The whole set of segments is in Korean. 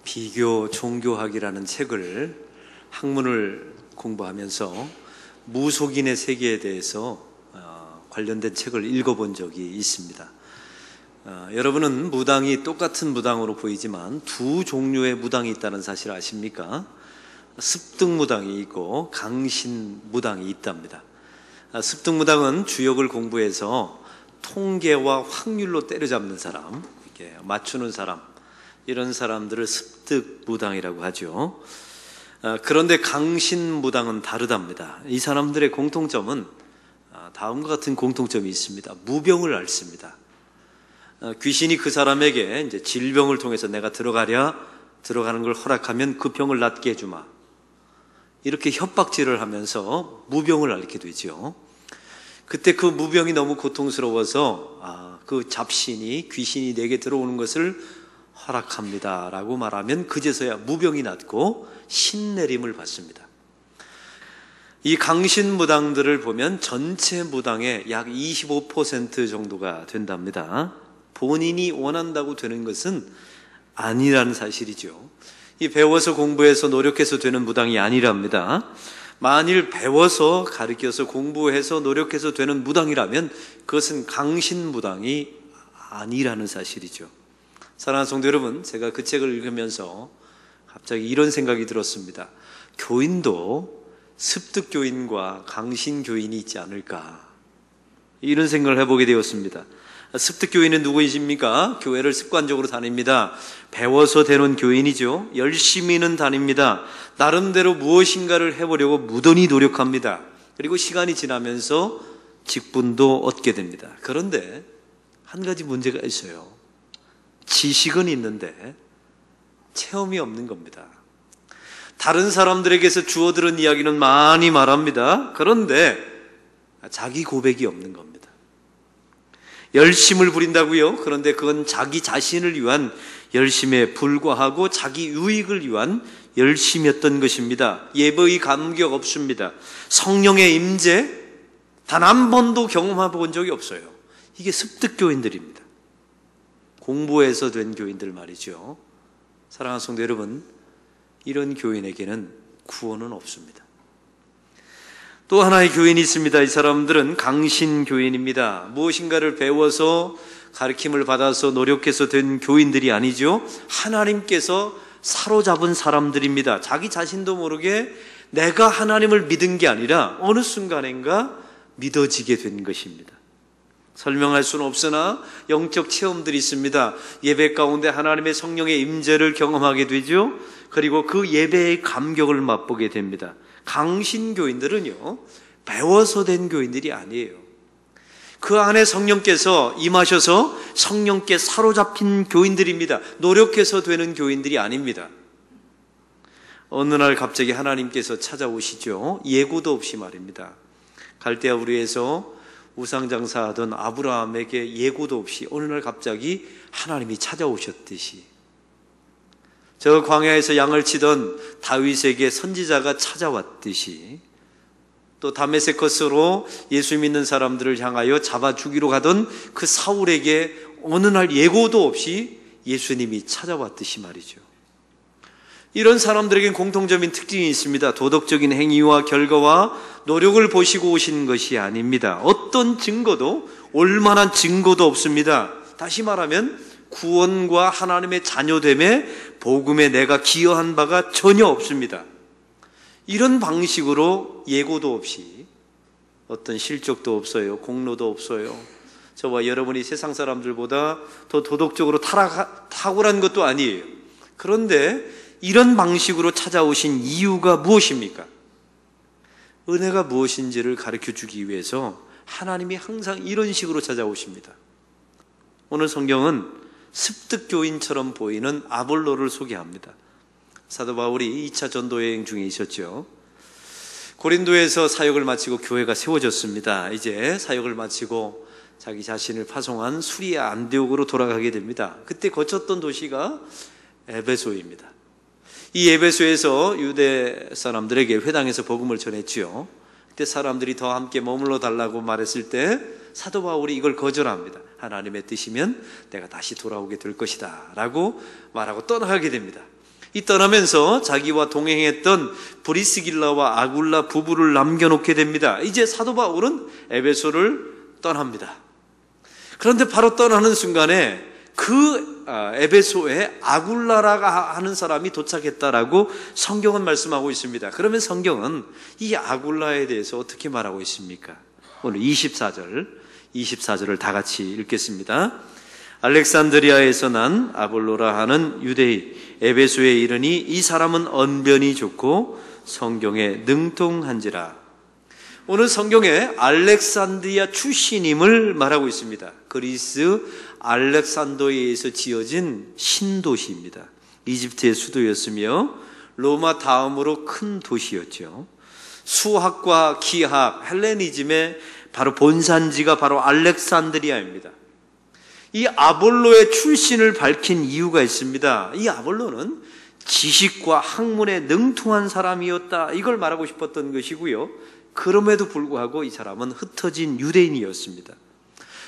비교 종교학이라는 책을 학문을 공부하면서 무속인의 세계에 대해서 관련된 책을 읽어본 적이 있습니다. 여러분은 무당이 똑같은 무당으로 보이지만 두 종류의 무당이 있다는 사실 아십니까? 습득무당이 있고 강신무당이 있답니다. 습득무당은 주역을 공부해서 통계와 확률로 때려잡는 사람, 이렇게 맞추는 사람, 이런 사람들을 습득무당이라고 하죠. 그런데 강신무당은 다르답니다. 이 사람들의 공통점은 다음과 같은 공통점이 있습니다. 무병을 앓습니다. 귀신이 그 사람에게 이제 질병을 통해서 내가 들어가는 걸 허락하면 그 병을 낫게 해주마, 이렇게 협박질을 하면서 무병을 앓게 되죠. 그때 그 무병이 너무 고통스러워서 그 잡신이, 귀신이 내게 들어오는 것을 허락합니다 라고 말하면 그제서야 무병이 낫고 신내림을 받습니다. 이 강신무당들을 보면 전체 무당의 약 25% 정도가 된답니다. 본인이 원한다고 되는 것은 아니라는 사실이죠. 이 배워서 공부해서 노력해서 되는 무당이 아니랍니다. 만일 배워서 가르쳐서 공부해서 노력해서 되는 무당이라면 그것은 강신무당이 아니라는 사실이죠. 사랑하는 성도 여러분, 제가 그 책을 읽으면서 갑자기 이런 생각이 들었습니다. 교인도 습득교인과 강신교인이 있지 않을까, 이런 생각을 해보게 되었습니다. 습득교인은 누구이십니까? 교회를 습관적으로 다닙니다. 배워서 되는 교인이죠. 열심히는 다닙니다. 나름대로 무엇인가를 해보려고 무던히 노력합니다. 그리고 시간이 지나면서 직분도 얻게 됩니다. 그런데 한 가지 문제가 있어요. 지식은 있는데 체험이 없는 겁니다. 다른 사람들에게서 주워들은 이야기는 많이 말합니다. 그런데 자기 고백이 없는 겁니다. 열심을 부린다고요? 그런데 그건 자기 자신을 위한 열심에 불과하고 자기 유익을 위한 열심이었던 것입니다. 예배의 감격 없습니다. 성령의 임재 단 한 번도 경험해 본 적이 없어요. 이게 습득교인들입니다. 공부해서 된 교인들 말이죠. 사랑하는 성도 여러분, 이런 교인에게는 구원은 없습니다. 또 하나의 교인이 있습니다. 이 사람들은 강신교인입니다. 무엇인가를 배워서 가르침을 받아서 노력해서 된 교인들이 아니죠. 하나님께서 사로잡은 사람들입니다. 자기 자신도 모르게 내가 하나님을 믿은 게 아니라 어느 순간인가 믿어지게 된 것입니다. 설명할 수는 없으나 영적 체험들이 있습니다. 예배 가운데 하나님의 성령의 임재를 경험하게 되죠. 그리고 그 예배의 감격을 맛보게 됩니다. 강신교인들은요, 배워서 된 교인들이 아니에요. 그 안에 성령께서 임하셔서 성령께 사로잡힌 교인들입니다. 노력해서 되는 교인들이 아닙니다. 어느 날 갑자기 하나님께서 찾아오시죠. 예고도 없이 말입니다. 갈대아 우리에서 우상장사하던 아브라함에게 예고도 없이 어느 날 갑자기 하나님이 찾아오셨듯이, 저 광야에서 양을 치던 다윗에게 선지자가 찾아왔듯이, 또 다메섹커스로 예수 믿는 사람들을 향하여 잡아 죽이러 가던 그 사울에게 어느 날 예고도 없이 예수님이 찾아왔듯이 말이죠. 이런 사람들에겐 공통적인 특징이 있습니다. 도덕적인 행위와 결과와 노력을 보시고 오신 것이 아닙니다. 어떤 증거도, 올만한 증거도 없습니다. 다시 말하면 구원과 하나님의 자녀됨에 복음에 내가 기여한 바가 전혀 없습니다. 이런 방식으로 예고도 없이, 어떤 실적도 없어요. 공로도 없어요. 저와 여러분이 세상 사람들보다 더 도덕적으로 탁월한 것도 아니에요. 그런데 이런 방식으로 찾아오신 이유가 무엇입니까? 은혜가 무엇인지를 가르쳐 주기 위해서 하나님이 항상 이런 식으로 찾아오십니다. 오늘 성경은 습득교인처럼 보이는 아볼로를 소개합니다. 사도 바울이 2차 전도여행 중에 있었죠. 고린도에서 사역을 마치고 교회가 세워졌습니다. 이제 사역을 마치고 자기 자신을 파송한 수리아 안디옥으로 돌아가게 됩니다. 그때 거쳤던 도시가 에베소입니다. 이 에베소에서 유대 사람들에게 회당에서 복음을 전했지요. 그때 사람들이 더 함께 머물러 달라고 말했을 때 사도 바울이 이걸 거절합니다. 하나님의 뜻이면 내가 다시 돌아오게 될 것이다 라고 말하고 떠나가게 됩니다. 이 떠나면서 자기와 동행했던 브리스길라와 아굴라 부부를 남겨놓게 됩니다. 이제 사도 바울은 에베소를 떠납니다. 그런데 바로 떠나는 순간에 그 에베소에 아굴라라가 하는 사람이 도착했다라고 성경은 말씀하고 있습니다. 그러면 성경은 이 아굴라에 대해서 어떻게 말하고 있습니까? 오늘 24절을 다 같이 읽겠습니다. 알렉산드리아에서 난 아볼로라 하는 유대인 에베소에 이르니 이 사람은 언변이 좋고 성경에 능통한지라. 오늘 성경에 알렉산드리아 출신임을 말하고 있습니다. 그리스 알렉산드리아에서 지어진 신도시입니다. 이집트의 수도였으며 로마 다음으로 큰 도시였죠. 수학과 기학, 헬레니즘의 바로 본산지가 바로 알렉산드리아입니다. 이 아볼로의 출신을 밝힌 이유가 있습니다. 이 아볼로는 지식과 학문에 능통한 사람이었다, 이걸 말하고 싶었던 것이고요. 그럼에도 불구하고 이 사람은 흩어진 유대인이었습니다.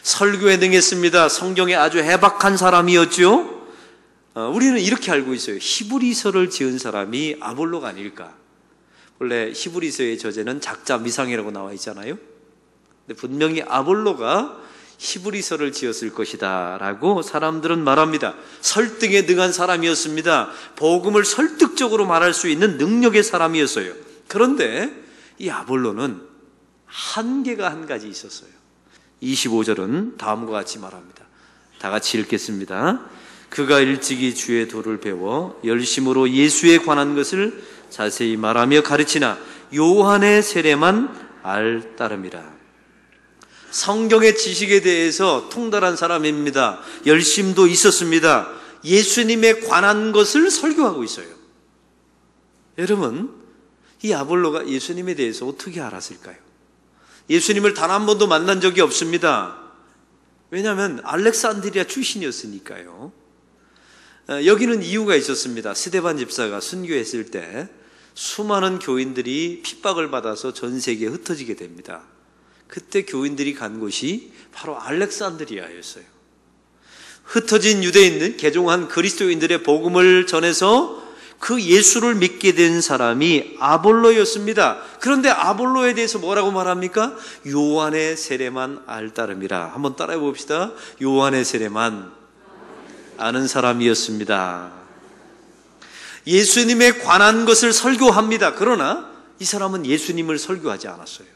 설교에 능했습니다. 성경에 아주 해박한 사람이었죠. 우리는 이렇게 알고 있어요. 히브리서를 지은 사람이 아볼로가 아닐까. 원래 히브리서의 저자는 작자 미상이라고 나와 있잖아요. 근데 분명히 아볼로가 히브리서를 지었을 것이다 라고 사람들은 말합니다. 설득에 능한 사람이었습니다. 복음을 설득적으로 말할 수 있는 능력의 사람이었어요. 그런데 이 아볼로는 한계가 한 가지 있었어요. 25절은 다음과 같이 말합니다. 다 같이 읽겠습니다. 그가 일찍이 주의 도를 배워 열심으로 예수에 관한 것을 자세히 말하며 가르치나 요한의 세례만 알 따름이라. 성경의 지식에 대해서 통달한 사람입니다. 열심도 있었습니다. 예수님에 관한 것을 설교하고 있어요. 여러분, 이 아볼로가 예수님에 대해서 어떻게 알았을까요? 예수님을 단 한 번도 만난 적이 없습니다. 왜냐하면 알렉산드리아 출신이었으니까요. 여기는 이유가 있었습니다. 스데반 집사가 순교했을 때 수많은 교인들이 핍박을 받아서 전 세계에 흩어지게 됩니다. 그때 교인들이 간 곳이 바로 알렉산드리아였어요. 흩어진 유대인들, 개종한 그리스도인들의 복음을 전해서 그 예수를 믿게 된 사람이 아볼로였습니다. 그런데 아볼로에 대해서 뭐라고 말합니까? 요한의 세례만 알 따름이라. 한번 따라해 봅시다. 요한의 세례만 아는 사람이었습니다. 예수님에 관한 것을 설교합니다. 그러나 이 사람은 예수님을 설교하지 않았어요.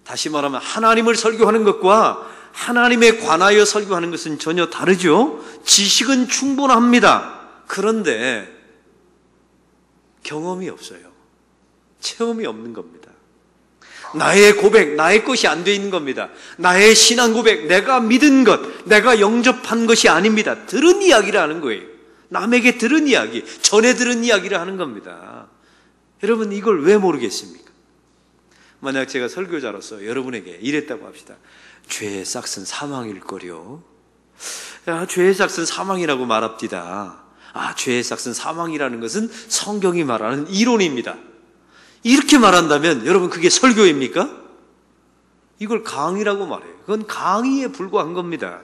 다시 말하면 하나님을 설교하는 것과 하나님에 관하여 설교하는 것은 전혀 다르죠. 지식은 충분합니다. 그런데 경험이 없어요. 체험이 없는 겁니다. 나의 고백, 나의 것이 안 돼 있는 겁니다. 나의 신앙 고백, 내가 믿은 것, 내가 영접한 것이 아닙니다. 들은 이야기를 하는 거예요. 남에게 들은 이야기, 전에 들은 이야기를 하는 겁니다. 여러분, 이걸 왜 모르겠습니까? 만약 제가 설교자로서 여러분에게 이랬다고 합시다. 죄의 싹은 사망일 거려. 죄의 싹은 사망이라고 말합디다. 죄의 싹은 사망이라는 것은 성경이 말하는 이론입니다. 이렇게 말한다면 여러분, 그게 설교입니까? 이걸 강의라고 말해요. 그건 강의에 불과한 겁니다.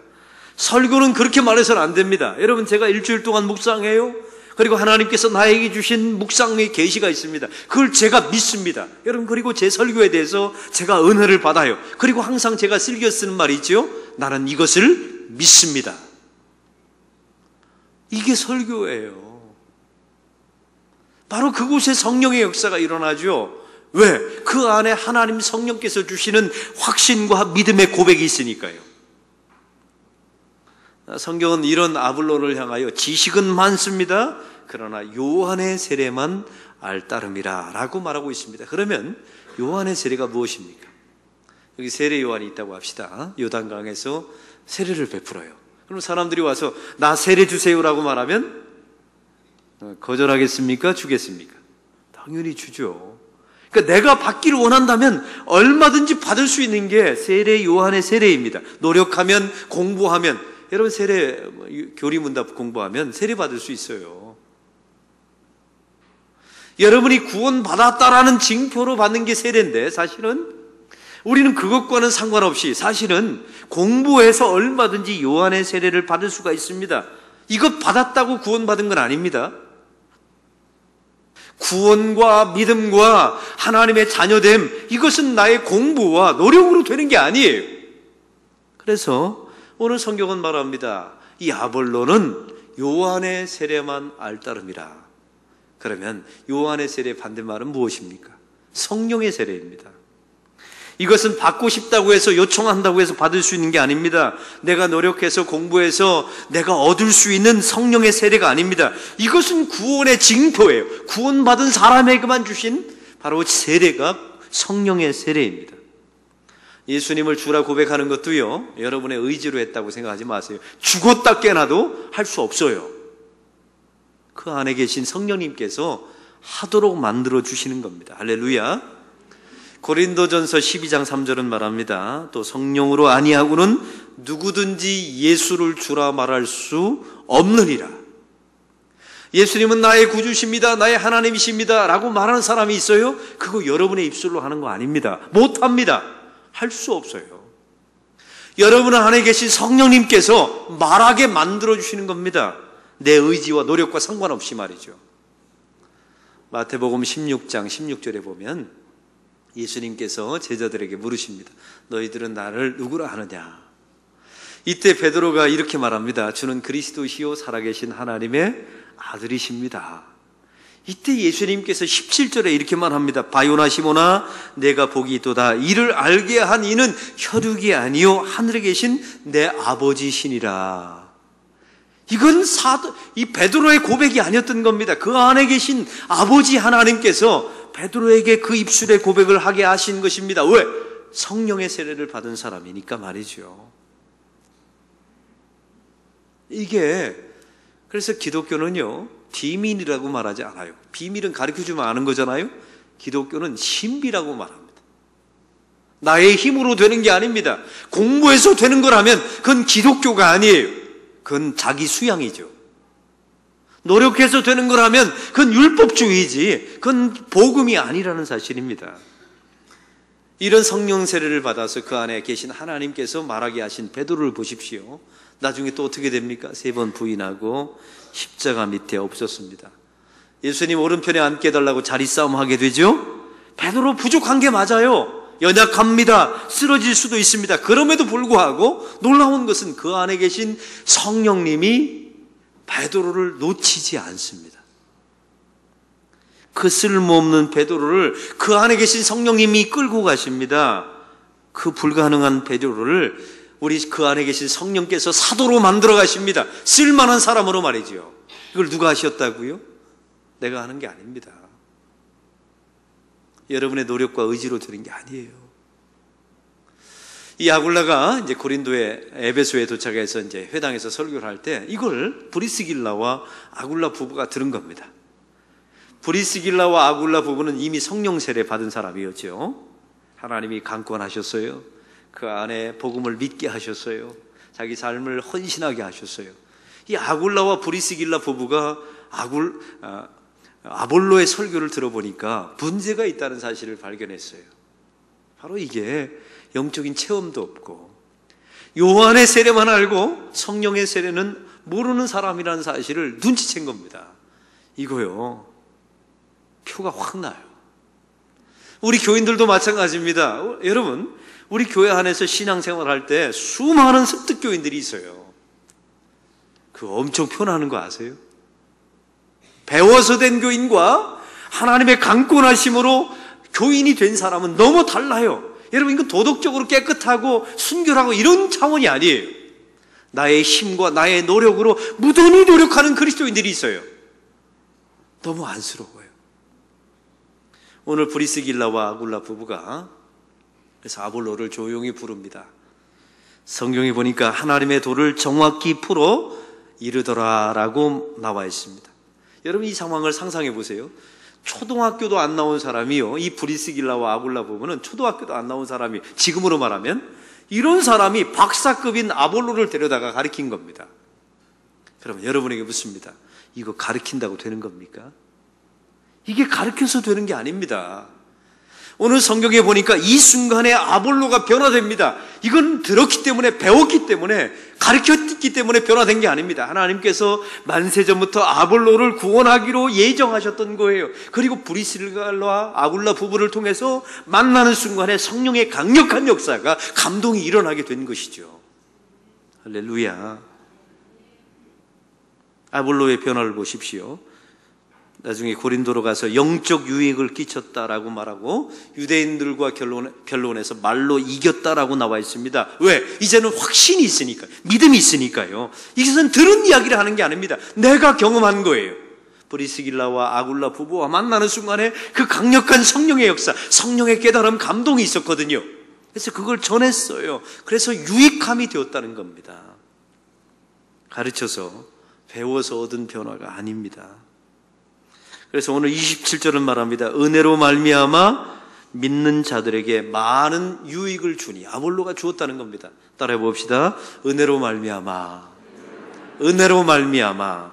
설교는 그렇게 말해서는 안 됩니다. 여러분, 제가 일주일 동안 묵상해요. 그리고 하나님께서 나에게 주신 묵상의 계시가 있습니다. 그걸 제가 믿습니다. 여러분, 그리고 제 설교에 대해서 제가 은혜를 받아요. 그리고 항상 제가 즐겨 쓰는 말이 있죠. 나는 이것을 믿습니다. 이게 설교예요. 바로 그곳에 성령의 역사가 일어나죠. 왜? 그 안에 하나님 성령께서 주시는 확신과 믿음의 고백이 있으니까요. 성경은 이런 아볼로를 향하여 지식은 많습니다. 그러나 요한의 세례만 알 따름이라 라고 말하고 있습니다. 그러면 요한의 세례가 무엇입니까? 여기 세례 요한이 있다고 합시다. 요단강에서 세례를 베풀어요. 그럼 사람들이 와서 나 세례 주세요라고 말하면 거절하겠습니까? 주겠습니까? 당연히 주죠. 그러니까 내가 받기를 원한다면 얼마든지 받을 수 있는 게 세례 요한의 세례입니다. 노력하면, 공부하면. 여러분, 세례 교리문답 공부하면 세례 받을 수 있어요. 여러분이 구원받았다라는 징표로 받는 게 세례인데, 사실은 우리는 그것과는 상관없이 사실은 공부해서 얼마든지 요한의 세례를 받을 수가 있습니다. 이것 받았다고 구원받은 건 아닙니다. 구원과 믿음과 하나님의 자녀됨, 이것은 나의 공부와 노력으로 되는 게 아니에요. 그래서 오늘 성경은 말합니다. 이 아볼로는 요한의 세례만 알따름이라. 그러면 요한의 세례의 반대말은 무엇입니까? 성령의 세례입니다. 이것은 받고 싶다고 해서, 요청한다고 해서 받을 수 있는 게 아닙니다. 내가 노력해서 공부해서 내가 얻을 수 있는 성령의 세례가 아닙니다. 이것은 구원의 징표예요. 구원받은 사람에게만 주신 바로 세례가 성령의 세례입니다. 예수님을 주라 고백하는 것도요, 여러분의 의지로 했다고 생각하지 마세요. 죽었다 깨나도 할 수 없어요. 그 안에 계신 성령님께서 하도록 만들어 주시는 겁니다. 할렐루야. 고린도전서 12장 3절은 말합니다. 또 성령으로 아니하고는 누구든지 예수를 주라 말할 수 없느니라. 예수님은 나의 구주십니다, 나의 하나님이십니다 라고 말하는 사람이 있어요? 그거 여러분의 입술로 하는 거 아닙니다. 못합니다. 할 수 없어요. 여러분 안에 계신 성령님께서 말하게 만들어주시는 겁니다. 내 의지와 노력과 상관없이 말이죠. 마태복음 16장 16절에 보면 예수님께서 제자들에게 물으십니다. 너희들은 나를 누구라 하느냐? 이때 베드로가 이렇게 말합니다. 주는 그리스도시요 살아계신 하나님의 아들이십니다. 이때 예수님께서 17절에 이렇게 말합니다. 바요나 시모나 내가 복이 있도다. 이를 알게 한 이는 혈육이 아니요 하늘에 계신 내 아버지시니라. 이건 이 베드로의 고백이 아니었던 겁니다. 그 안에 계신 아버지 하나님께서 베드로에게 그 입술의 고백을 하게 하신 것입니다. 왜? 성령의 세례를 받은 사람이니까 말이죠. 이게 그래서 기독교는요, 비밀이라고 말하지 않아요. 비밀은 가르쳐주면 아는 거잖아요. 기독교는 신비라고 말합니다. 나의 힘으로 되는 게 아닙니다. 공부해서 되는 거라면 그건 기독교가 아니에요. 그건 자기 수양이죠. 노력해서 되는 거라면 그건 율법주의지, 그건 복음이 아니라는 사실입니다. 이런 성령 세례를 받아서 그 안에 계신 하나님께서 말하게 하신 베드로를 보십시오. 나중에 또 어떻게 됩니까? 3번 부인하고 십자가 밑에 없었습니다. 예수님 오른편에 앉게 해달라고 자리싸움 하게 되죠. 베드로 부족한 게 맞아요. 연약합니다. 쓰러질 수도 있습니다. 그럼에도 불구하고 놀라운 것은 그 안에 계신 성령님이 베드로를 놓치지 않습니다. 그 쓸모없는 베드로를 그 안에 계신 성령님이 끌고 가십니다. 그 불가능한 베드로를 우리 그 안에 계신 성령께서 사도로 만들어 가십니다. 쓸만한 사람으로 말이죠. 이걸 누가 하셨다고요? 내가 하는 게 아닙니다. 여러분의 노력과 의지로 되는 게 아니에요. 이 아굴라가 이제 고린도의 에베소에 도착해서 이제 회당에서 설교를 할 때 이걸 브리스길라와 아굴라 부부가 들은 겁니다. 브리스길라와 아굴라 부부는 이미 성령 세례 받은 사람이었죠. 하나님이 강권하셨어요. 그 안에 복음을 믿게 하셨어요. 자기 삶을 헌신하게 하셨어요. 이 아굴라와 브리스길라 부부가 아볼로의 설교를 들어보니까 문제가 있다는 사실을 발견했어요. 바로 이게 영적인 체험도 없고 요한의 세례만 알고 성령의 세례는 모르는 사람이라는 사실을 눈치챈 겁니다. 이거요, 표가 확 나요. 우리 교인들도 마찬가지입니다. 여러분, 우리 교회 안에서 신앙생활할 때 수많은 습득교인들이 있어요. 그거 엄청 표나는 거 아세요? 배워서 된 교인과 하나님의 강권하심으로 교인이 된 사람은 너무 달라요. 여러분, 이건 도덕적으로 깨끗하고 순결하고 이런 차원이 아니에요. 나의 힘과 나의 노력으로 무던히 노력하는 그리스도인들이 있어요. 너무 안쓰러워요. 오늘 브리스길라와 아굴라 부부가 그래서 아볼로를 조용히 부릅니다. 성경에 보니까 하나님의 도를 정확히 풀어 이르더라라고 나와 있습니다. 여러분, 이 상황을 상상해 보세요. 초등학교도 안 나온 사람이요, 이 브리스길라와 아굴라 부부는 초등학교도 안 나온 사람이, 지금으로 말하면 이런 사람이 박사급인 아볼로를 데려다가 가르친 겁니다. 그러면 여러분에게 묻습니다. 이거 가르친다고 되는 겁니까? 이게 가르쳐서 되는 게 아닙니다. 오늘 성경에 보니까 이 순간에 아볼로가 변화됩니다. 이건 들었기 때문에, 배웠기 때문에, 가르쳤기 때문에 변화된 게 아닙니다. 하나님께서 만세전부터 아볼로를 구원하기로 예정하셨던 거예요. 그리고 브리스가와 아굴라 부부를 통해서 만나는 순간에 성령의 강력한 역사가, 감동이 일어나게 된 것이죠. 할렐루야. 아볼로의 변화를 보십시오. 나중에 고린도로 가서 영적 유익을 끼쳤다라고 말하고 유대인들과 결론해서 말로 이겼다라고 나와 있습니다. 왜? 이제는 확신이 있으니까, 믿음이 있으니까요. 이것은 들은 이야기를 하는 게 아닙니다. 내가 경험한 거예요. 브리스길라와 아굴라 부부와 만나는 순간에 그 강력한 성령의 역사, 성령의 깨달음, 감동이 있었거든요. 그래서 그걸 전했어요. 그래서 유익함이 되었다는 겁니다. 가르쳐서, 배워서 얻은 변화가 아닙니다. 그래서 오늘 27절은 말합니다. 은혜로 말미암아 믿는 자들에게 많은 유익을 주니, 아볼로가 주었다는 겁니다. 따라해 봅시다. 은혜로 말미암아. 은혜로 말미암아.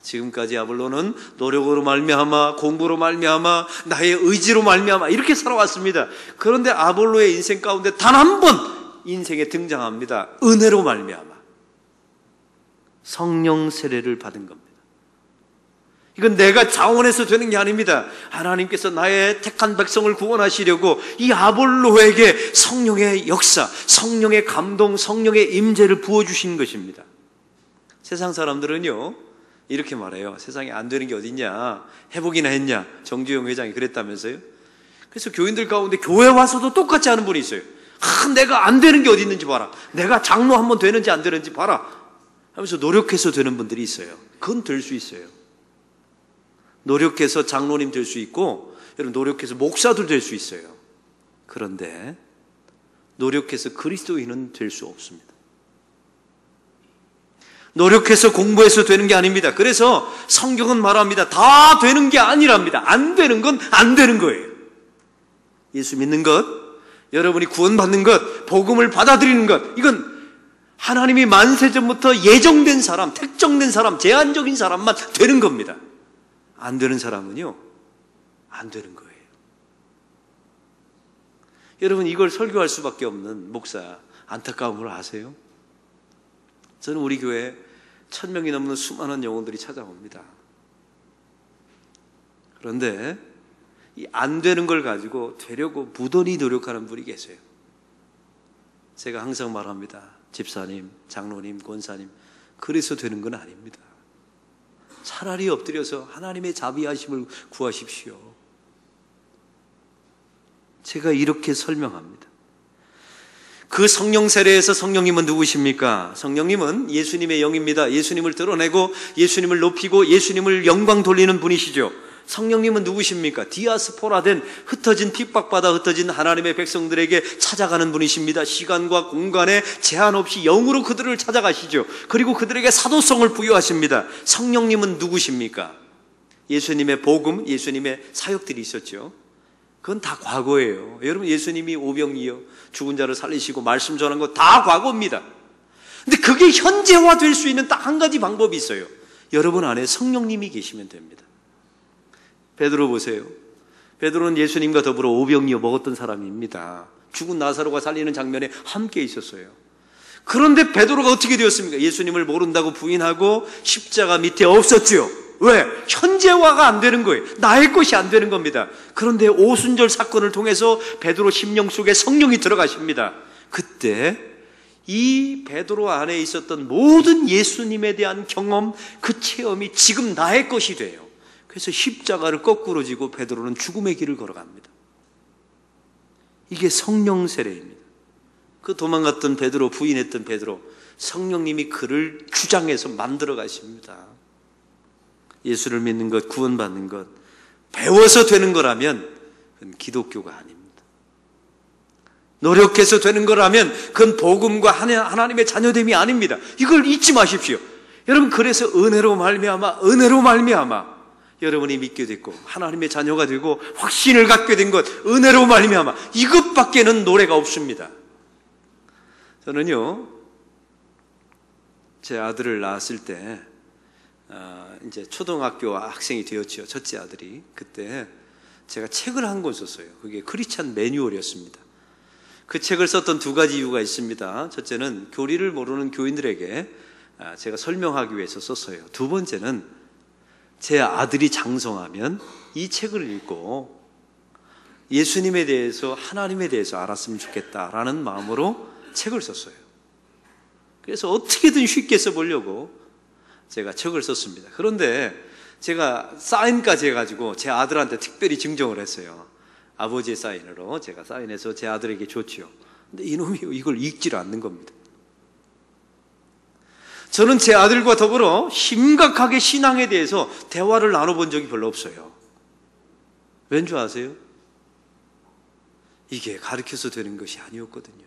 지금까지 아볼로는 노력으로 말미암아, 공부로 말미암아, 나의 의지로 말미암아 이렇게 살아왔습니다. 그런데 아볼로의 인생 가운데 단 한 번 인생에 등장합니다. 은혜로 말미암아. 성령 세례를 받은 겁니다. 이건 내가 자원해서 되는 게 아닙니다. 하나님께서 나의 택한 백성을 구원하시려고 이 아볼로에게 성령의 역사, 성령의 감동, 성령의 임재를 부어주신 것입니다. 세상 사람들은요 이렇게 말해요. 세상에 안 되는 게 어딨냐, 해보기나 했냐. 정주영 회장이 그랬다면서요. 그래서 교인들 가운데 교회 와서도 똑같이 하는 분이 있어요. 내가 안 되는 게 어디 있는지 봐라, 내가 장로 한번 되는지 안 되는지 봐라 하면서 노력해서 되는 분들이 있어요. 그건 될 수 있어요. 노력해서 장로님 될 수 있고, 여러분 노력해서 목사도 될 수 있어요. 그런데 노력해서 그리스도인은 될 수 없습니다. 노력해서 공부해서 되는 게 아닙니다. 그래서 성경은 말합니다. 다 되는 게 아니랍니다. 안 되는 건 안 되는 거예요. 예수 믿는 것, 여러분이 구원받는 것, 복음을 받아들이는 것, 이건 하나님이 만세전부터 예정된 사람, 택정된 사람, 제한적인 사람만 되는 겁니다. 안 되는 사람은요, 안 되는 거예요. 여러분 이걸 설교할 수밖에 없는 목사 안타까움을 아세요? 저는 우리 교회에 1000명이 넘는 수많은 영혼들이 찾아옵니다. 그런데 이 안 되는 걸 가지고 되려고 무던히 노력하는 분이 계세요. 제가 항상 말합니다. 집사님, 장로님, 권사님, 그래서 되는 건 아닙니다. 차라리 엎드려서 하나님의 자비하심을 구하십시오. 제가 이렇게 설명합니다. 그 성령 세례에서 성령님은 누구십니까? 성령님은 예수님의 영입니다. 예수님을 드러내고 예수님을 높이고 예수님을 영광 돌리는 분이시죠. 성령님은 누구십니까? 디아스포라된, 흩어진, 핍박받아 흩어진 하나님의 백성들에게 찾아가는 분이십니다. 시간과 공간에 제한 없이 영으로 그들을 찾아가시죠. 그리고 그들에게 사도성을 부여하십니다. 성령님은 누구십니까? 예수님의 복음, 예수님의 사역들이 있었죠. 그건 다 과거예요. 여러분 예수님이 오병이어 죽은 자를 살리시고 말씀 전한 거 다 과거입니다. 근데 그게 현재화될 수 있는 딱 한 가지 방법이 있어요. 여러분 안에 성령님이 계시면 됩니다. 베드로 보세요. 베드로는 예수님과 더불어 오병이어 먹었던 사람입니다. 죽은 나사로가 살리는 장면에 함께 있었어요. 그런데 베드로가 어떻게 되었습니까? 예수님을 모른다고 부인하고 십자가 밑에 없었죠. 왜? 현재화가 안 되는 거예요. 나의 것이 안 되는 겁니다. 그런데 오순절 사건을 통해서 베드로 심령 속에 성령이 들어가십니다. 그때 이 베드로 안에 있었던 모든 예수님에 대한 경험, 그 체험이 지금 나의 것이 돼요. 그래서 십자가를 거꾸로 지고 베드로는 죽음의 길을 걸어갑니다. 이게 성령 세례입니다. 그 도망갔던 베드로, 부인했던 베드로, 성령님이 그를 주장해서 만들어 가십니다. 예수를 믿는 것, 구원받는 것, 배워서 되는 거라면 그건 기독교가 아닙니다. 노력해서 되는 거라면 그건 복음과 하나님의 자녀됨이 아닙니다. 이걸 잊지 마십시오. 여러분 그래서 은혜로 말미암아 여러분이 믿게 됐고 하나님의 자녀가 되고 확신을 갖게 된 것, 은혜로 말미암아, 이것밖에는 노래가 없습니다. 저는요 제 아들을 낳았을 때 이제 초등학교 학생이 되었죠. 첫째 아들이. 그때 제가 책을 한 권 썼어요. 그게 크리스찬 매뉴얼이었습니다. 그 책을 썼던 두 가지 이유가 있습니다. 첫째는 교리를 모르는 교인들에게 제가 설명하기 위해서 썼어요. 두 번째는 제 아들이 장성하면 이 책을 읽고 예수님에 대해서, 하나님에 대해서 알았으면 좋겠다라는 마음으로 책을 썼어요. 그래서 어떻게든 쉽게 써보려고 제가 책을 썼습니다. 그런데 제가 사인까지 해가지고 제 아들한테 특별히 증정을 했어요. 아버지의 사인으로 제가 사인해서 제 아들에게 줬죠. 근데 이놈이 이걸 읽지를 않는 겁니다. 저는 제 아들과 더불어 심각하게 신앙에 대해서 대화를 나눠본 적이 별로 없어요. 왠 줄 아세요? 이게 가르쳐서 되는 것이 아니었거든요.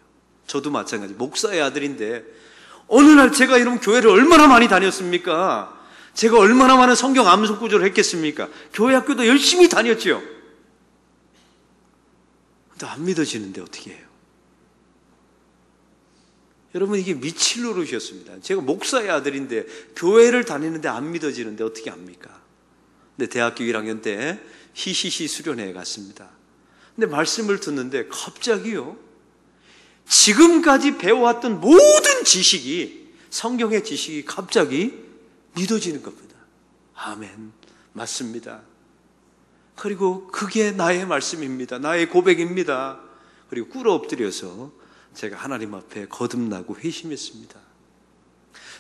저도 마찬가지. 목사의 아들인데 어느 날 제가 이런 교회를 얼마나 많이 다녔습니까? 제가 얼마나 많은 성경 암송 구조를 했겠습니까? 교회 학교도 열심히 다녔죠. 근데 안 믿어지는데 어떻게 해요? 여러분, 이게 미칠 노릇이었습니다. 제가 목사의 아들인데 교회를 다니는데 안 믿어지는데 어떻게 합니까? 근데 대학교 1학년 때 히시시 수련회에 갔습니다. 근데 말씀을 듣는데 갑자기요, 지금까지 배워왔던 모든 지식이, 성경의 지식이 갑자기 믿어지는 겁니다. 아멘, 맞습니다. 그리고 그게 나의 말씀입니다. 나의 고백입니다. 그리고 꿇어 엎드려서 제가 하나님 앞에 거듭나고 회심했습니다.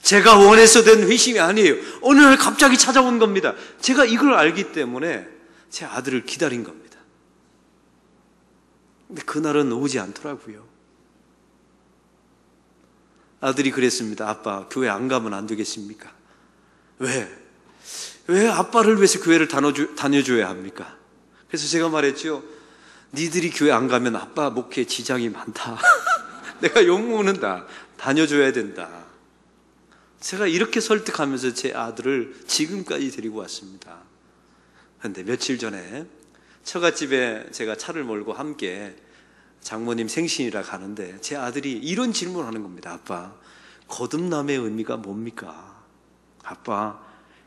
제가 원해서 된 회심이 아니에요. 어느 날 갑자기 찾아온 겁니다. 제가 이걸 알기 때문에 제 아들을 기다린 겁니다. 근데 그날은 오지 않더라고요. 아들이 그랬습니다. 아빠, 교회 안 가면 안 되겠습니까? 왜 아빠를 위해서 교회를 다녀줘야 합니까? 그래서 제가 말했죠. 니들이 교회 안 가면 아빠 목회에 지장이 많다. 내가 욕먹는다. 다녀줘야 된다. 제가 이렇게 설득하면서 제 아들을 지금까지 데리고 왔습니다. 그런데 며칠 전에 처갓집에 제가 차를 몰고 함께 장모님 생신이라 가는데 제 아들이 이런 질문을 하는 겁니다. 아빠, 거듭남의 의미가 뭡니까? 아빠,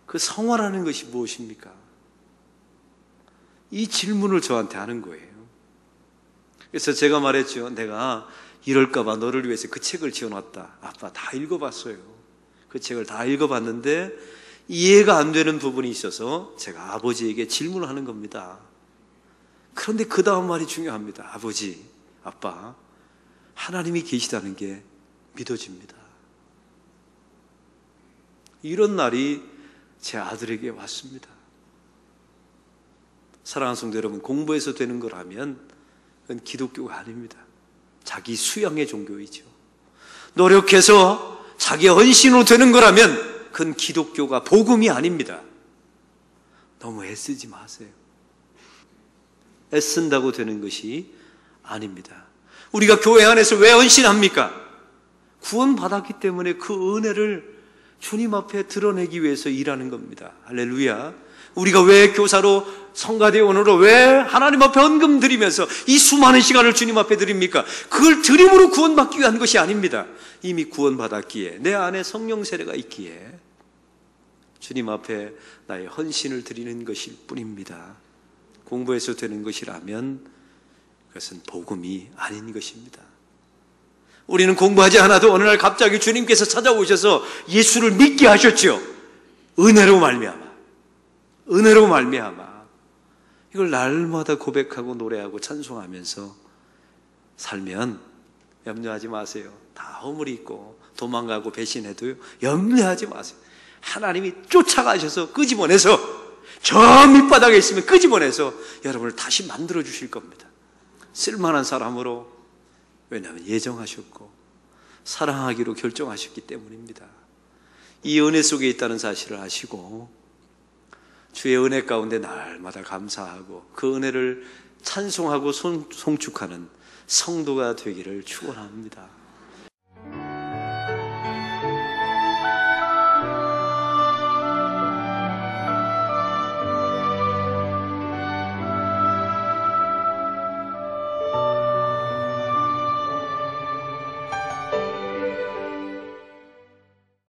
그 성화라는 것이 무엇입니까? 이 질문을 저한테 하는 거예요. 그래서 제가 말했죠. 내가 이럴까 봐 너를 위해서 그 책을 지어놨다. 아빠, 다 읽어봤어요. 그 책을 다 읽어봤는데 이해가 안 되는 부분이 있어서 제가 아버지에게 질문을 하는 겁니다. 그런데 그 다음 말이 중요합니다. 아버지, 아빠, 하나님이 계시다는 게 믿어집니다. 이런 날이 제 아들에게 왔습니다. 사랑하는 성도 여러분, 공부해서 되는 거라면 그건 기독교가 아닙니다. 자기 수양의 종교이죠. 노력해서 자기 헌신으로 되는 거라면 그건 기독교가 복음이 아닙니다. 너무 애쓰지 마세요. 애쓴다고 되는 것이 아닙니다. 우리가 교회 안에서 왜 헌신합니까? 구원받았기 때문에 그 은혜를 주님 앞에 드러내기 위해서 일하는 겁니다. 할렐루야. 우리가 왜 교사로, 성가대원으로 왜 하나님 앞에 헌금 드리면서 이 수많은 시간을 주님 앞에 드립니까? 그걸 드림으로 구원받기 위한 것이 아닙니다. 이미 구원받았기에, 내 안에 성령 세례가 있기에 주님 앞에 나의 헌신을 드리는 것일 뿐입니다. 공부해서 되는 것이라면 그것은 복음이 아닌 것입니다. 우리는 공부하지 않아도 어느 날 갑자기 주님께서 찾아오셔서 예수를 믿게 하셨죠. 은혜로 말미암아. 은혜로 말미암아. 이걸 날마다 고백하고 노래하고 찬송하면서 살면 염려하지 마세요. 다 허물이 있고 도망가고 배신해도요, 염려하지 마세요. 하나님이 쫓아가셔서 끄집어내서, 저 밑바닥에 있으면 끄집어내서 여러분을 다시 만들어 주실 겁니다. 쓸만한 사람으로. 왜냐하면 예정하셨고 사랑하기로 결정하셨기 때문입니다. 이 은혜 속에 있다는 사실을 아시고 주의 은혜 가운데 날마다 감사하고 그 은혜를 찬송하고 송축하는 성도가 되기를 축원합니다.